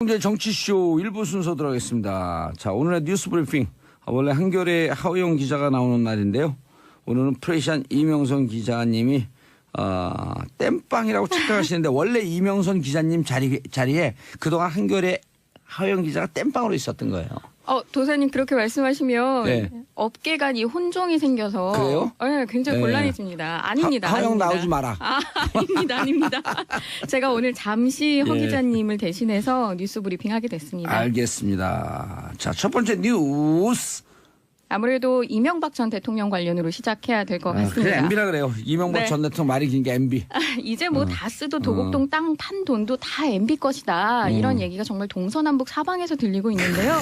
이제 정치쇼 1부 순서 들어가겠습니다. 자, 오늘의 뉴스 브리핑. 원래 한겨레 하우영 기자가 나오는 날인데요. 오늘은 프레시안 이명선 기자님이 땜빵이라고 착각하시는데 원래 이명선 기자님 자리에 그동안 한겨레 하우영 기자가 땜빵으로 있었던 거예요. 도사님 그렇게 말씀하시면 네. 업계 간이 혼종이 생겨서 그래요? 네, 굉장히 네. 곤란해집니다. 아닙니다. 하우영 아닙니다. 나오지 마라. 아닙니다. 제가 오늘 잠시 허 예. 기자님을 대신해서 뉴스 브리핑 하게 됐습니다. 알겠습니다. 자, 첫 번째 뉴스. 아무래도 이명박 전 대통령 관련으로 시작해야 될 것 그래 같습니다. MB라 그래요. 이명박 네. 전 대통령 말이 긴 게 MB. 이제 뭐 다스도 도곡동 땅 판 돈도 다 MB 것이다. 이런 얘기가 정말 동서남북 사방에서 들리고 있는데요.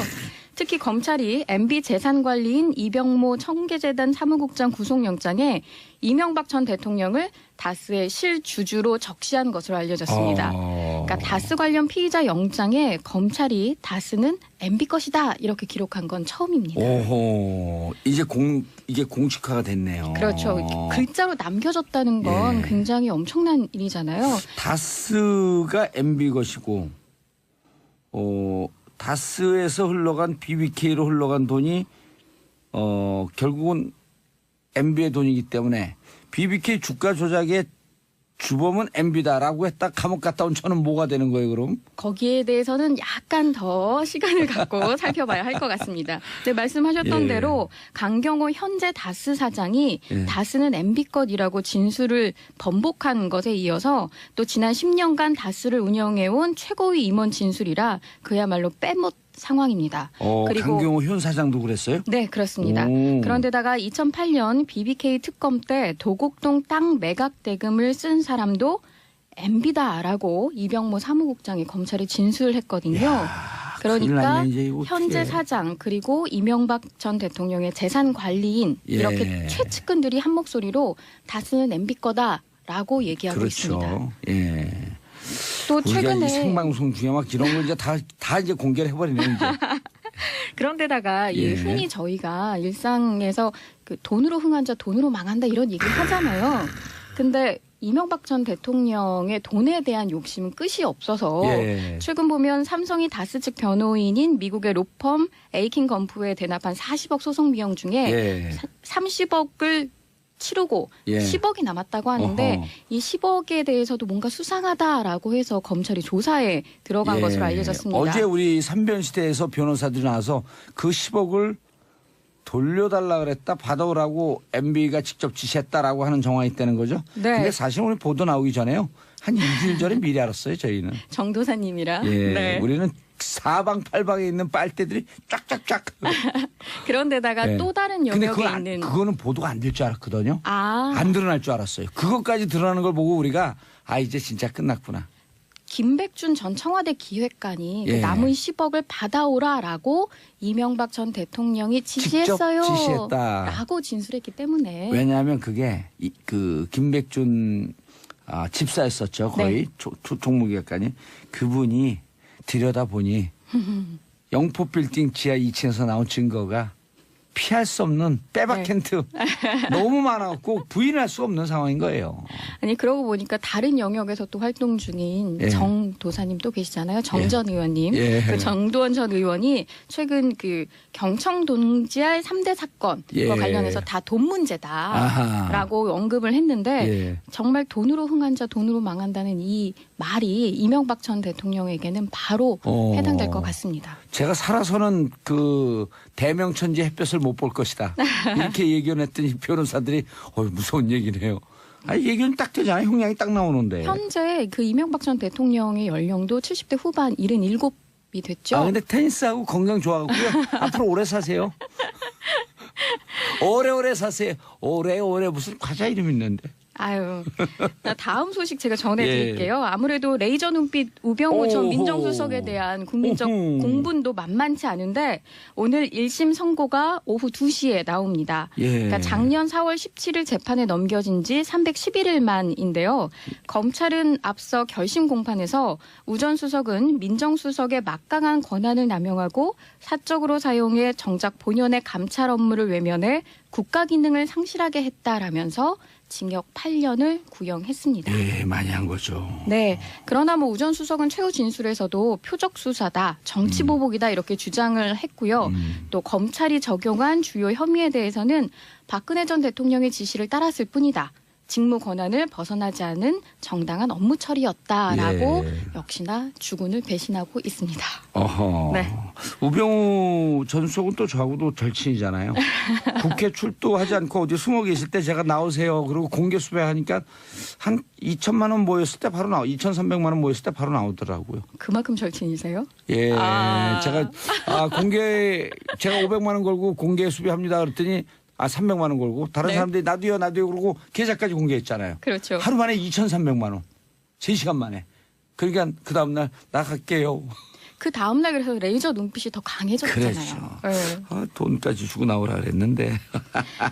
특히 검찰이 MB 재산관리인 이병모 청계재단 사무국장 구속영장에 이명박 전 대통령을 다스의 실주주로 적시한 것으로 알려졌습니다. 그러니까 다스 관련 피의자 영장에 검찰이 다스는 MB 것이다 이렇게 기록한 건 처음입니다. 오호. 이게 공식화가 됐네요. 그렇죠. 글자로 남겨졌다는 건 예. 굉장히 엄청난 일이잖아요. 다스가 MB 것이고, 다스에서 흘러간 BBK로 흘러간 돈이, 결국은 MB의 돈이기 때문에 BBK 주가 조작의 주범은 MB다라고 했다 감옥 갔다 온 저는 뭐가 되는 거예요, 그럼? 거기에 대해서는 약간 더 시간을 갖고 살펴봐야 할 것 같습니다. 네, 말씀하셨던 예. 대로 강경호 현재 다스 사장이 예. 다스는 MB 것이라고 진술을 번복한 것에 이어서 또 지난 10년간 다스를 운영해온 최고위 임원 진술이라 그야말로 빼못 상황입니다. 그리고 강경호 현 사장도 그랬어요? 네, 그렇습니다. 오. 그런데다가 2008년 BBK 특검 때 도곡동 땅 매각 대금을 쓴 사람도 MB다라고 이병모 사무국장이 검찰에 진술을 했거든요. 큰일 그러니까 났네, 이제 이거 현재 어떡해. 사장 그리고 이명박 전 대통령의 재산 관리인 예. 이렇게 최측근들이 한 목소리로 다스는 MB 거다라고 얘기하고 있습니다. 그렇죠. 예. 또 우리가 최근에 이 생방송 중에 막 이런 걸 이제 다 이제 공개를 해버리네, 이제. 그런데다가 예. 흔히 저희가 일상에서 그 돈으로 흥한 자 돈으로 망한다 이런 얘기를 하잖아요. 근데 이명박 전 대통령의 돈에 대한 욕심은 끝이 없어서 예. 최근 보면 삼성이 다스 측 변호인인 미국의 로펌 에이킨 건프에 대납한 40억 소송 비용 중에 예. 30억을 치르고 예. 10억이 남았다고 하는데 어허. 이 10억에 대해서도 뭔가 수상하다라고 해서 검찰이 조사에 들어간 예. 것으로 알려졌습니다. 어제 우리 삼변시대에서 변호사들이 나와서 그 10억을 돌려달라 그랬다 받아오라고 MB가 직접 지시했다라고 하는 정황이 있다는 거죠. 네. 근데 사실 오늘 보도 나오기 전에요. 한 일주일 전에 미리 알았어요, 저희는. 정도사님이라. 예. 네. 우리는 사방팔방에 있는 빨대들이 쫙쫙쫙. 그런데다가 예. 또 다른 근데 영역에 있는 그거는 보도가 안 될 줄 알았거든요. 아 안 드러날 줄 알았어요. 그것까지 드러나는 걸 보고 우리가 이제 진짜 끝났구나. 김백준 전 청와대 기획관이 예. 그 남은 10억을 받아오라라고 이명박 전 대통령이 지시했어요. 직접 지시했다. 라고 진술했기 때문에 왜냐하면 그게 그 김백준 집사였었죠. 거의 네. 종무기획관이. 그분이 들여다보니 영포 빌딩 지하 2층에서 나온 증거가 피할 수 없는 빼박 네. 힌트 너무 많아갖고 부인할 수 없는 상황인 거예요. 아니 그러고 보니까 다른 영역에서 또 활동 중인 예. 정 도사님 또 계시잖아요. 정 전 의원님. 예. 그 정도원 전 의원이 최근 그 경청 동지알 3대 사건과 예. 관련해서 다 돈 문제다라고 언급을 했는데 예. 정말 돈으로 흥한 자 돈으로 망한다는 이 말이 이명박 전 대통령에게는 바로 해당될 것 같습니다. 제가 살아서는 그 대명천지 햇볕을 못 볼 것이다. 이렇게 예견했더니 변호사들이 무서운 얘기네요. 예견이 딱 되잖아요. 형량이 딱 나오는데. 현재 그 이명박 전 대통령의 연령도 70대 후반 77이 됐죠. 근데 테니스하고 건강 좋아갖고요. 앞으로 오래 사세요. 오래오래 사세요. 오래오래 무슨 과자 이름 있는데. 아유, 다음 소식 제가 전해드릴게요. 아무래도 레이저 눈빛 우병우 전 오호. 민정수석에 대한 국민적 오호. 공분도 만만치 않은데 오늘 1심 선고가 오후 2시에 나옵니다. 예. 그러니까 작년 4월 17일 재판에 넘겨진 지 311일 만인데요. 검찰은 앞서 결심 공판에서 우 전 수석은 민정수석의 막강한 권한을 남용하고 사적으로 사용해 정작 본연의 감찰 업무를 외면해 국가 기능을 상실하게 했다라면서 징역 8년을 구형했습니다. 예, 많이 한 거죠. 네. 그러나 뭐 우 전 수석은 최후 진술에서도 표적 수사다, 정치 보복이다 이렇게 주장을 했고요. 또 검찰이 적용한 주요 혐의에 대해서는 박근혜 전 대통령의 지시를 따랐을 뿐이다. 직무 권한을 벗어나지 않은 정당한 업무 처리였다라고 예. 역시나 주군을 배신하고 있습니다. 어허. 네. 우병우 전 수석은 또 저하고도 절친이잖아요. 국회 출두하지 않고 어디 숨어 계실 때 제가 나오세요. 그리고 공개 수배하니까 한 2천만 원 모였을 때 바로 2,300만 원 모였을 때 바로 나오더라고요. 그만큼 절친이세요? 예. 아. 제가 제가 500만 원 걸고 공개 수배합니다. 그랬더니 300만 원 걸고 다른 네. 사람들이 나도요 그러고 계좌까지 공개했잖아요. 그렇죠. 하루 만에 2,300만 원. 3시간 만에. 그러니까 그 다음 날 나 갈게요. 그 다음날 그래서 레이저 눈빛이 더 강해졌잖아요. 그렇죠. 네. 돈까지 주고 나오라 그랬는데.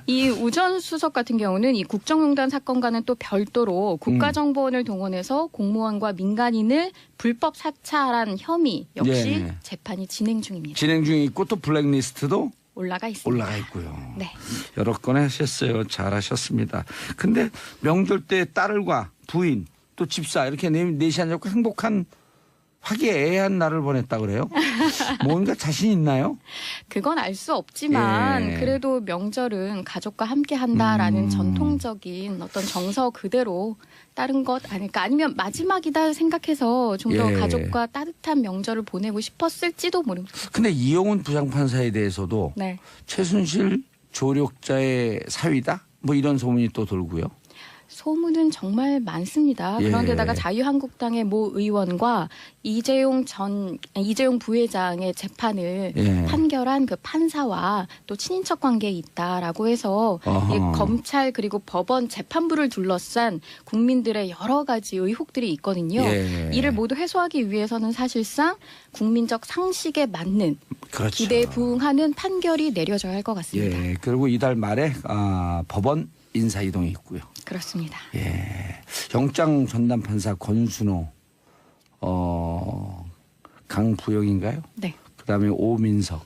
이 우 전 수석 같은 경우는 이 국정농단 사건과는 또 별도로 국가정보원을 동원해서 공무원과 민간인을 불법 사찰한 혐의 역시 예. 재판이 진행 중입니다. 진행 중에 있고 또 블랙리스트도 올라가 있습니다. 올라가 있고요. 네. 여러 건 하셨어요. 잘하셨습니다. 근데 명절 때 딸과 부인 또 집사 이렇게 넷이 앉아서 행복한 화기애애한 날을 보냈다 그래요? 뭔가 자신 있나요? 그건 알 수 없지만 예. 그래도 명절은 가족과 함께 한다라는 전통적인 어떤 정서 그대로 따른 것 아닐까. 아니면 마지막이다 생각해서 좀 더 예. 가족과 따뜻한 명절을 보내고 싶었을지도 모릅니다. 근데 이영훈 부장판사에 대해서도 네. 최순실 조력자의 사위다? 뭐 이런 소문이 또 돌고요. 소문은 정말 많습니다. 예. 그런데다가 자유한국당의 모 의원과 이재용 부회장의 재판을 예. 판결한 그 판사와 또 친인척 관계에 있다라고 해서 어허. 이 검찰 그리고 법원 재판부를 둘러싼 국민들의 여러 가지 의혹들이 있거든요. 예. 이를 모두 해소하기 위해서는 사실상 국민적 상식에 맞는 그렇죠. 기대에 부응하는 판결이 내려져야 할 것 같습니다. 예. 그리고 이달 말에 법원 인사 이동이 있고요. 그렇습니다. 예. 영장 전담 판사 권순호, 강부영인가요? 네. 그다음에 오민석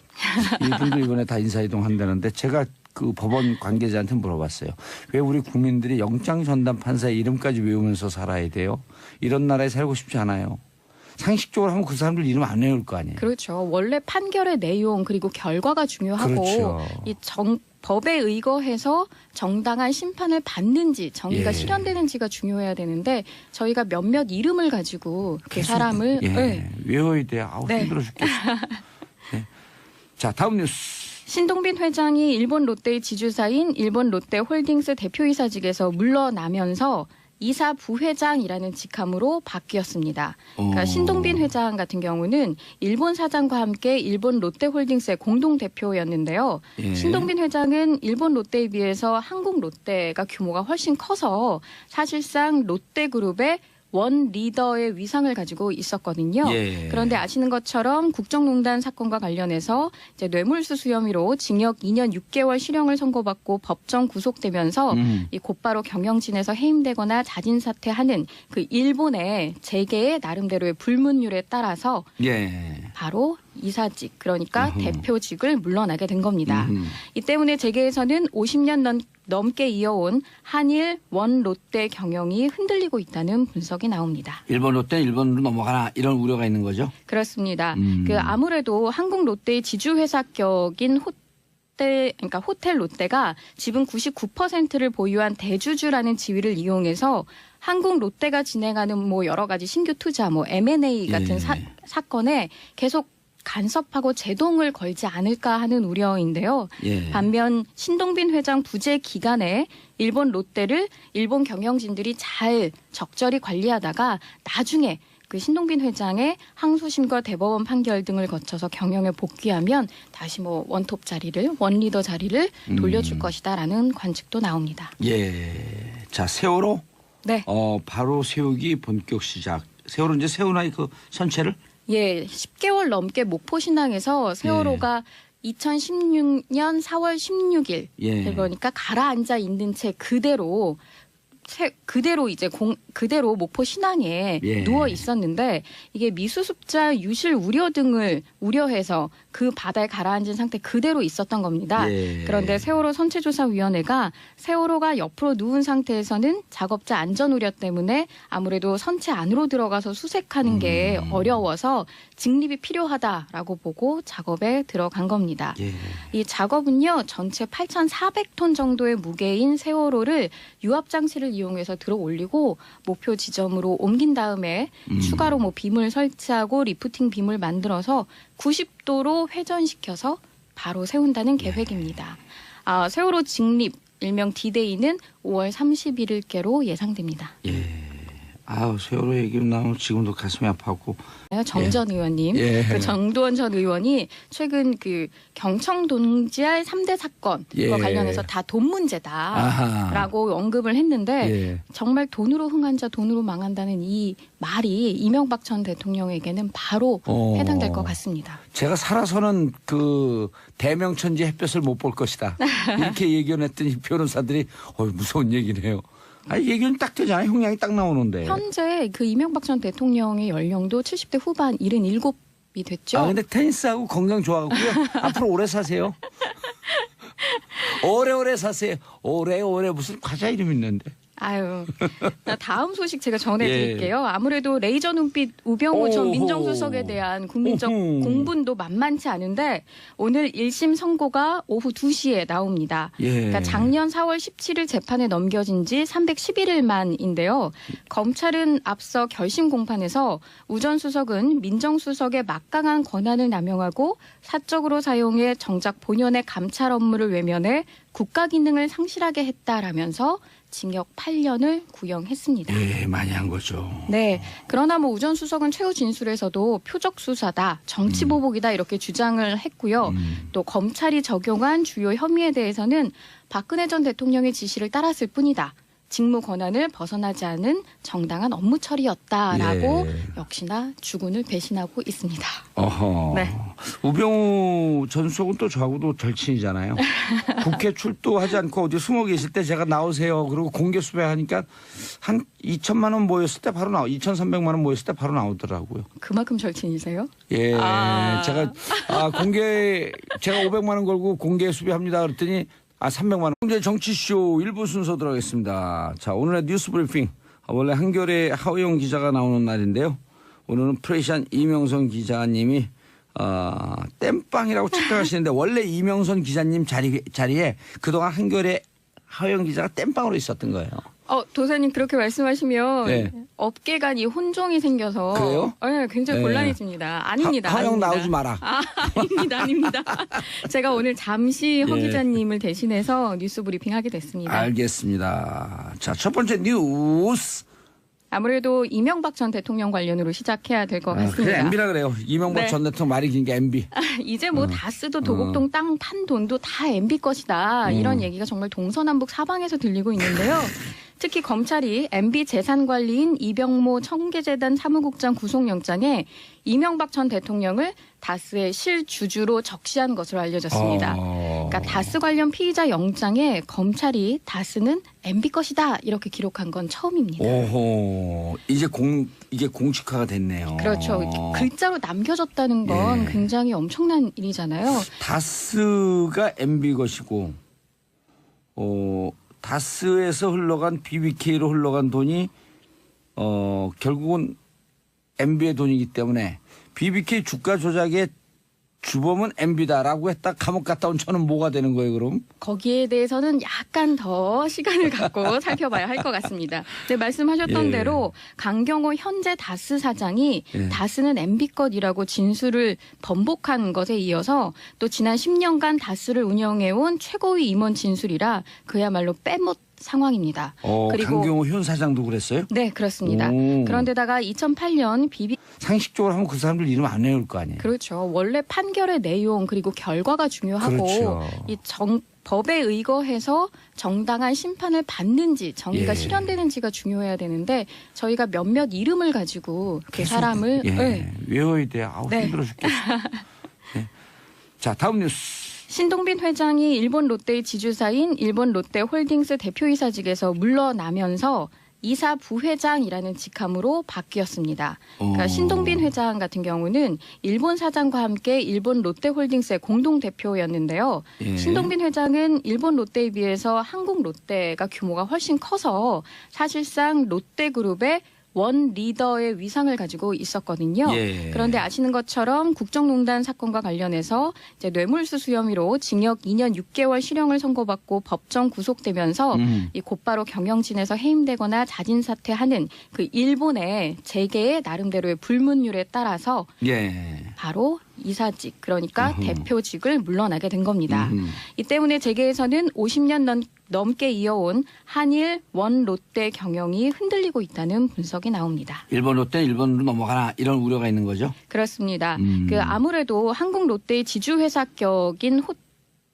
이분도 이번에 다 인사 이동한다는데 제가 그 법원 관계자한테 물어봤어요. 왜 우리 국민들이 영장 전담 판사의 이름까지 외우면서 살아야 돼요? 이런 나라에 살고 싶지 않아요. 상식적으로 하면 그 사람들 이름 안 외울 거 아니에요. 그렇죠. 원래 판결의 내용 그리고 결과가 중요하고 그렇죠. 이 법에 의거해서 정당한 심판을 받는지 정의가 예. 실현되는지가 중요해야 되는데 저희가 몇몇 이름을 가지고 그 계속, 사람을 예. 네. 외워야 돼요. 아우 네. 힘들어 죽겠어. 네. 자 다음 뉴스. 신동빈 회장이 일본 롯데의 지주사인 일본 롯데홀딩스 대표이사직에서 물러나면서 이사 부회장이라는 직함으로 바뀌었습니다. 그러니까 신동빈 회장 같은 경우는 일본 사장과 함께 일본 롯데홀딩스의 공동 대표였는데요. 예. 신동빈 회장은 일본 롯데에 비해서 한국 롯데가 규모가 훨씬 커서 사실상 롯데그룹의 원 리더의 위상을 가지고 있었거든요. 예. 그런데 아시는 것처럼 국정농단 사건과 관련해서 이제 뇌물수수 혐의로 징역 2년 6개월 실형을 선고받고 법정 구속되면서 이 곧바로 경영진에서 해임되거나 자진 사퇴하는 그 일본의 재계의 나름대로의 불문율에 따라서 예. 바로 이사직 그러니까 음흠. 대표직을 물러나게 된 겁니다. 음흠. 이 때문에 재계에서는 50년 넘게 이어온 한일 원 롯데 경영이 흔들리고 있다는 분석이 나옵니다. 일본 롯데 일본으로 넘어가나 이런 우려가 있는 거죠. 그렇습니다. 그 아무래도 한국 롯데의 지주회사격인 그러니까 호텔 롯데가 지분 99%를 보유한 대주주라는 지위를 이용해서 한국 롯데가 진행하는 뭐 여러 가지 신규 투자, 뭐 M&A 같은 예. 사건에 계속 간섭하고 제동을 걸지 않을까 하는 우려인데요. 예. 반면 신동빈 회장 부재 기간에 일본 롯데를 일본 경영진들이 잘 적절히 관리하다가 나중에 그 신동빈 회장의 항소심과 대법원 판결 등을 거쳐서 경영에 복귀하면 다시 뭐 원톱 자리를 원리더 자리를 돌려줄 것이다라는 관측도 나옵니다. 예. 자 세월호 네. 바로 세우기 본격 시작. 세월호 이제 세우나이 그 선체를 예, 10개월 넘게 목포신항에서 세월호가 2016년 4월 16일 예. 그러니까 가라앉아 있는 채 그대로 이제 그대로 목포 신항에 예. 누워 있었는데 이게 미수습자 유실 우려 등을 우려해서 그 바다에 가라앉은 상태 그대로 있었던 겁니다. 예. 그런데 세월호 선체조사위원회가 세월호가 옆으로 누운 상태에서는 작업자 안전 우려 때문에 아무래도 선체 안으로 들어가서 수색하는 게 어려워서 직립이 필요하다라고 보고 작업에 들어간 겁니다. 예. 이 작업은요, 전체 8,400톤 정도의 무게인 세월호를 유압 장치를 이용해서 들어 올리고 목표 지점으로 옮긴 다음에 추가로 뭐 빔을 설치하고 리프팅 빔을 만들어서 90도로 회전시켜서 바로 세운다는 계획입니다. 세월호 직립 일명 D-Day는 5월 31일께로 예상됩니다. 예. 아우, 세월호 얘기 나오면 지금도 가슴이 아파하고. 정 전 의원님, 예. 그 정도원 전 의원이 최근 그 경청 동지알 3대 사건과 예. 관련해서 다 돈 문제다라고 언급을 했는데 예. 정말 돈으로 흥한 자 돈으로 망한다는 이 말이 이명박 전 대통령에게는 바로 해당될 것 같습니다. 제가 살아서는 그 대명천지 햇볕을 못 볼 것이다. 이렇게 예견했더니 변호사들이 무서운 얘기네요. 얘기는 딱 되잖아요. 형량이 딱 나오는데. 현재 그 이명박 전 대통령의 연령도 70대 후반 77이 됐죠. 근데 테니스하고 건강 좋아하고요. 앞으로 오래 사세요. 오래오래 사세요. 오래오래 무슨 과자 이름 있는데. 아유, 다음 소식 제가 전해드릴게요. 아무래도 레이저 눈빛 우병우 전 민정수석에 대한 국민적 공분도 만만치 않은데 오늘 1심 선고가 오후 2시에 나옵니다. 예. 그러니까 작년 4월 17일 재판에 넘겨진 지 311일 만인데요. 검찰은 앞서 결심 공판에서 우 전 수석은 민정수석의 막강한 권한을 남용하고 사적으로 사용해 정작 본연의 감찰 업무를 외면해 국가 기능을 상실하게 했다라면서 징역 8년을 구형했습니다. 예, 많이 한 거죠. 네. 그러나 우 전 수석은 최후 진술에서도 표적 수사다, 정치 보복이다 이렇게 주장을 했고요. 또 검찰이 적용한 주요 혐의에 대해서는 박근혜 전 대통령의 지시를 따랐을 뿐이다. 직무 권한을 벗어나지 않은 정당한 업무 처리였다라고 역시나 주군을 배신하고 있습니다. 어허. 네. 우병우 전 수석은 또 저하고도 절친이잖아요. 국회 출두하지 않고 어디 숨어 계실 때 제가 나오세요. 그리고 공개 수배하니까 한 2천만 원 모였을 때 바로 2,300만 원 모였을 때 바로 나오더라고요. 그만큼 절친이세요? 예. 제가 제가 500만 원 걸고 공개 수배합니다. 그랬더니 300만 원. 이제 정치쇼 1부 순서 들어가겠습니다. 자, 오늘의 뉴스 브리핑. 원래 한겨레 하우영 기자가 나오는 날인데요. 오늘은 프레시안 이명선 기자님이 땜빵이라고 착각하시는데 원래 이명선 기자님 자리에 그동안 한겨레 하우영 기자가 땜빵으로 있었던 거예요. 도사님 그렇게 말씀하시면 네. 업계간이 혼종이 생겨서 그래요? 네, 굉장히 곤란해집니다. 아닙니다. 하우영 아닙니다. 나오지 마라. 아닙니다. 제가 오늘 잠시 허 기자님을 대신해서 뉴스 브리핑하게 됐습니다. 알겠습니다. 자, 첫 번째 뉴스. 아무래도 이명박 전 대통령 관련으로 시작해야 될 것 같습니다. 그래, MB라 그래요. 이명박 전 대통령 말이 긴 게 MB. 이제 다스도 도곡동 땅 판 돈도 다 MB 것이다. 이런 얘기가 정말 동서남북 사방에서 들리고 있는데요. 특히 검찰이 MB 재산관리인 이병모 청계재단 사무국장 구속영장에 이명박 전 대통령을 다스의 실주주로 적시한 것으로 알려졌습니다. 그러니까 다스 관련 피의자 영장에 검찰이 다스는 MB 것이다 이렇게 기록한 건 처음입니다. 오호, 이게 공식화가 됐네요. 그렇죠. 글자로 남겨졌다는 건 굉장히 엄청난 일이잖아요. 다스가 MB 것이고, 다스에서 흘러간 BBK로 흘러간 돈이 결국은 MB의 돈이기 때문에 BBK 주가 조작의 주범은 MB다라고 했다 감옥 갔다 온 저는 뭐가 되는 거예요 그럼? 거기에 대해서는 약간 더 시간을 갖고 살펴봐야 할 것 같습니다. 네, 말씀하셨던 대로 강경호 현재 다스 사장이 다스는 MB 것이라고 진술을 번복한 것에 이어서 또 지난 10년간 다스를 운영해온 최고위 임원 진술이라 그야말로 빼못 상황입니다. 그리고 강경호 현 사장도 그랬어요? 네, 그렇습니다. 그런데다가 2008년 상식적으로 하면 그 사람들 이름 안 외울 거 아니에요? 그렇죠. 원래 판결의 내용 그리고 결과가 중요하고 그렇죠. 법에 의거해서 정당한 심판을 받는지 정의가 실현되는지가 중요해야 되는데 저희가 몇몇 이름을 가지고 그 사람을 외워야 돼. 힘들어 죽겠어. 자, 다음 뉴스. 신동빈 회장이 일본 롯데의 지주사인 일본 롯데홀딩스 대표이사직에서 물러나면서 이사 부회장이라는 직함으로 바뀌었습니다. 그러니까 신동빈 회장 같은 경우는 일본 사장과 함께 일본 롯데홀딩스의 공동 대표였는데요. 예. 신동빈 회장은 일본 롯데에 비해서 한국 롯데가 규모가 훨씬 커서 사실상 롯데그룹의 원 리더의 위상을 가지고 있었거든요. 예. 그런데 아시는 것처럼 국정농단 사건과 관련해서 이제 뇌물수수 혐의로 징역 2년 6개월 실형을 선고받고 법정 구속되면서 이 곧바로 경영진에서 해임되거나 자진 사퇴하는 그 일본의 재계의 나름대로의 불문율에 따라서 예. 바로 이사직 그러니까 대표직을 물러나게 된 겁니다. 이 때문에 재계에서는 50년 넘게 이어온 한일 원 롯데 경영이 흔들리고 있다는 분석이 나옵니다. 일본 롯데 일본으로 넘어가나 이런 우려가 있는 거죠? 그렇습니다. 그 아무래도 한국 롯데의 지주회사격인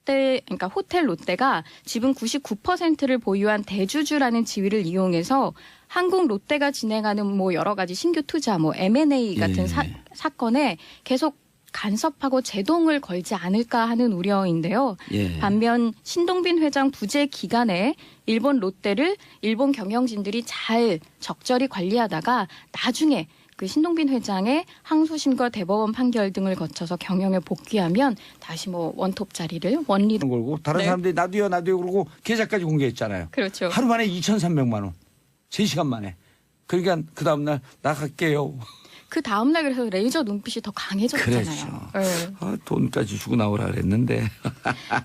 그러니까 호텔 롯데가 지분 99%를 보유한 대주주라는 지위를 이용해서 한국 롯데가 진행하는 뭐 여러 가지 신규 투자, 뭐 M&A 같은 예. 사건에 계속 간섭하고 제동을 걸지 않을까 하는 우려인데요. 예. 반면 신동빈 회장 부재 기간에 일본 롯데를 일본 경영진들이 잘 적절히 관리하다가 나중에 그 신동빈 회장의 항소심과 대법원 판결 등을 거쳐서 경영에 복귀하면 다시 뭐 원톱 자리를 원리더 걸고 다른 네. 사람들이 나도요 그러고 계좌까지 공개했잖아요. 그렇죠. 하루 만에 2,300만 원. 3시간 만에. 그러니까 그 다음 날 나 갈게요. 그 다음날 그래서 레이저 눈빛이 더 강해졌잖아요. 그렇죠. 네. 아, 돈까지 주고 나오라 그랬는데.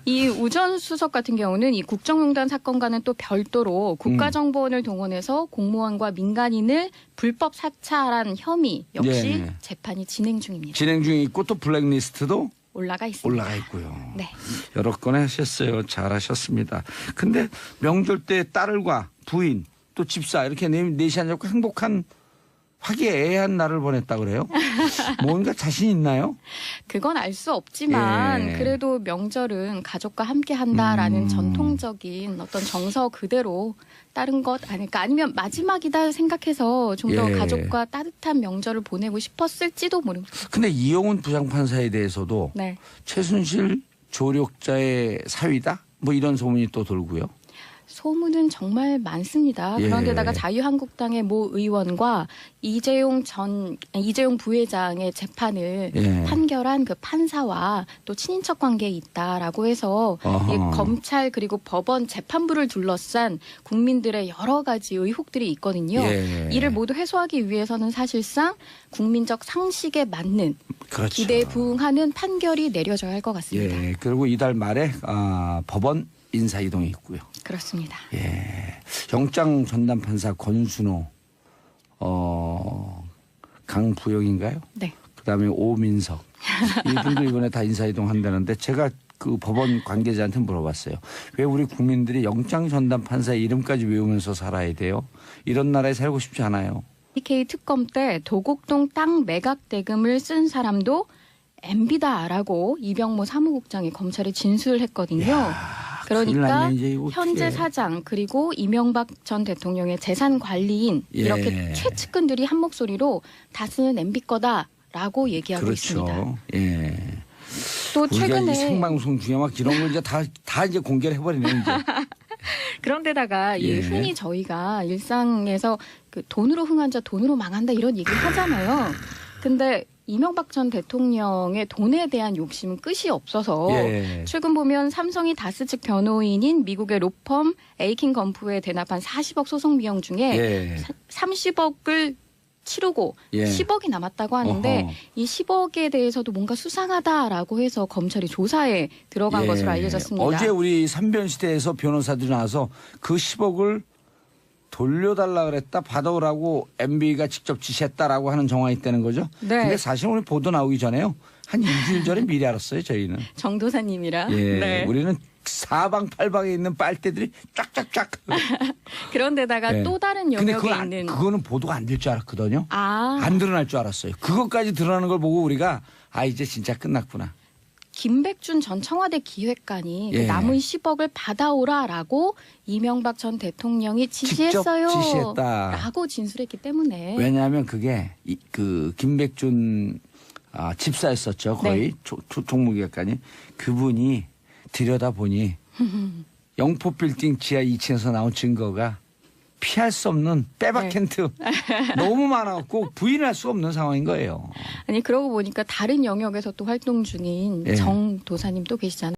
이 우전 수석 같은 경우는 이 국정농단 사건과는 또 별도로 국가정보원을 동원해서 공무원과 민간인을 불법 사찰한 혐의 역시 예. 재판이 진행 중입니다. 진행 중에 있고 또 블랙리스트도 올라가 있습니다. 올라가 있고요. 네. 여러 건 하셨어요. 잘하셨습니다. 근데 명절 때 딸과 부인 또 집사 이렇게 넷이 앉아서 행복한 화기애애한 날을 보냈다 그래요? 뭔가 자신 있나요? 그건 알 수 없지만 예. 그래도 명절은 가족과 함께 한다라는 전통적인 어떤 정서 그대로 따른 것 아닐까. 아니면 마지막이다 생각해서 좀 더 예. 가족과 따뜻한 명절을 보내고 싶었을지도 모릅니다. 근데 이용훈 부장판사에 대해서도 네. 최순실 조력자의 사위다? 뭐 이런 소문이 또 돌고요. 소문은 정말 많습니다. 예. 그런데다가 자유한국당의 모 의원과 이재용 부회장의 재판을 예. 판결한 그 판사와 또 친인척 관계에 있다라고 해서 이 검찰 그리고 법원 재판부를 둘러싼 국민들의 여러 가지 의혹들이 있거든요. 예. 이를 모두 해소하기 위해서는 사실상 국민적 상식에 맞는 그렇죠. 기대에 부응하는 판결이 내려져야 할 것 같습니다. 예. 그리고 이달 말에 법원 인사 이동이 있고요. 그렇습니다. 예. 영장 전담 판사 권순호, 강부영인가요? 네. 그다음에 오민석 이분들 이번에 다 인사 이동한다는데 제가 그 법원 관계자한테 물어봤어요. 왜 우리 국민들이 영장 전담 판사 이름까지 외우면서 살아야 돼요? 이런 나라에 살고 싶지 않아요. TK 특검 때 도곡동 땅 매각 대금을 쓴 사람도 MB다라고 이병모 사무국장이 검찰에 진술을 했거든요. 큰일 그러니까 났네, 이제 이거 현재 어떡해. 사장 그리고 이명박 전 대통령의 재산 관리인 예. 이렇게 최측근들이 한 목소리로 다스는 MB 거다라고 얘기하고 있습니다. 그렇죠. 예. 또 우리가 이 최근에 생방송 중에 막 이런 걸 이제 다 이제 공개를 해버리네 이제. 그런데다가 예. 흔히 저희가 일상에서 그 돈으로 흥한 자 돈으로 망한다 이런 얘기를 하잖아요. 근데 이명박 전 대통령의 돈에 대한 욕심은 끝이 없어서 예. 최근 보면 삼성이 다스 측 변호인인 미국의 로펌 에이킨 건프에 대납한 40억 소송 비용 중에 예. 30억을 치르고 예. 10억이 남았다고 하는데 어허. 이 10억에 대해서도 뭔가 수상하다라고 해서 검찰이 조사에 들어간 예. 것으로 알려졌습니다. 어제 우리 삼변시대에서 변호사들이 나와서 그 10억을 돌려달라 그랬다 받아오라고 MB가 직접 지시했다라고 하는 정황이 있다는 거죠. 네. 근데 사실 오늘 보도 나오기 전에요. 한 일주일 전에 미리 알았어요. 저희는. 정도사님이라. 예. 네. 우리는 사방팔방에 있는 빨대들이 쫙쫙쫙. 그런데다가 예. 또 다른 근데 영역에 있는 그거는 보도가 안 될 줄 알았거든요. 아 안 드러날 줄 알았어요. 그것까지 드러나는 걸 보고 우리가 이제 진짜 끝났구나. 김백준 전 청와대 기획관이 예. 그 남은 10억을 받아오라라고 이명박 전 대통령이 지시했어요. 직접 지시했다. 라고 진술했기 때문에 왜냐하면 그게 그 김백준 집사였었죠. 거의 네. 총무기획관이. 그분이 들여다보니 영포빌딩 지하 2층에서 나온 증거가 피할 수 없는 빼박캔트 너무 많아갖고 부인할 수 없는 상황인 거예요. 아니 그러고 보니까 다른 영역에서 또 활동 중인 예. 정 도사님 또 계시잖아요.